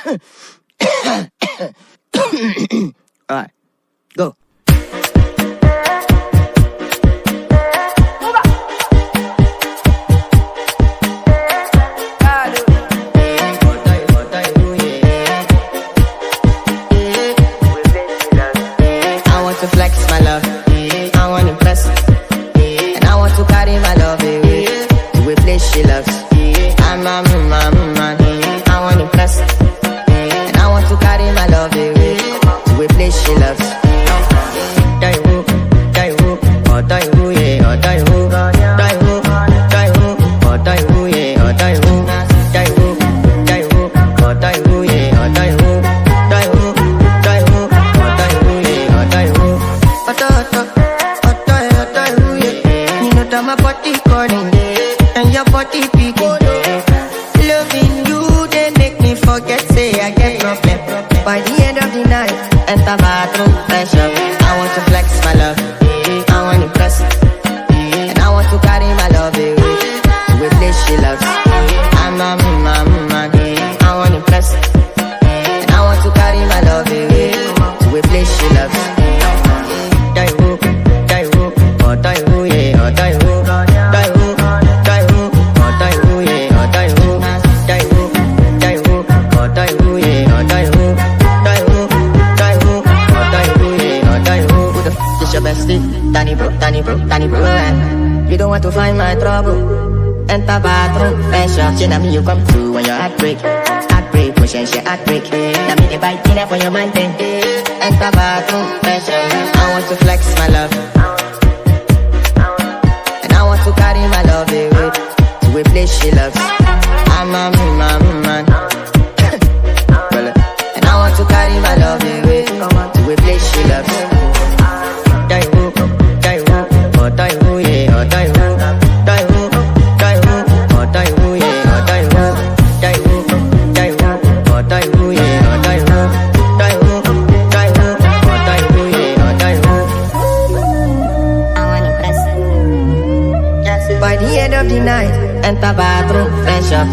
Alright, go. I want to flex my love, I want to impress, and I want to carry my love away to a place she loves. I'm a man, I want to impress, and I want to carry my love away to a place she loves. Die-woo, die-woo, oh die-woo, yeah, oh die-woo, die-woo, die-woo, oh die-woo, yeah, oh die-woo, die-woo, die-woo, oh die-woo, yeah, oh die-woo, die-woo, die-woo, oh die-woo, yeah, oh die-woo. You know that my body calling and your body picking. Loving you, they make me forget, say I get problem. By the end of the night, enter bathroom, fresh up. I want to flex my love, I want to impress, and I want to carry my love away to a place she loves. I'm a man, I want to impress, and I want to carry my love away to a place she loves. Die-woo, die-woo, oh die-woo, yeah, oh die-woo, die-woo, die-woo, oh die-woo, yeah, oh die-woo, die-woo, die-woo, oh die-woo, yeah, oh die-woo, die-woo, die-woo, oh die-woo, yeah, oh die-woo. Who the f*** is your bestie? Danny bro, and you don't want to find my trouble. Enter bathroom, fresh up. She me you come through when your heartbreak, pushing she heartbreak. Now me the bite in for your mind then. Enter bathroom, fresh up. I want to flex my love, and I want to carry my love away to a place she loves. I'm a man, and I want to carry my love away to a place she loves. Die-woo, die-woo, oh die-woo, yeah, oh die-woo, die-woo, die-woo, oh die-woo, yeah, oh die-woo, die-woo, die-woo, oh die-woo, yeah, oh die-woo, die-woo, die-woo, oh die-woo, yeah, oh die-woo. I want to impress. By the end of the night, enter bathroom, fresh up.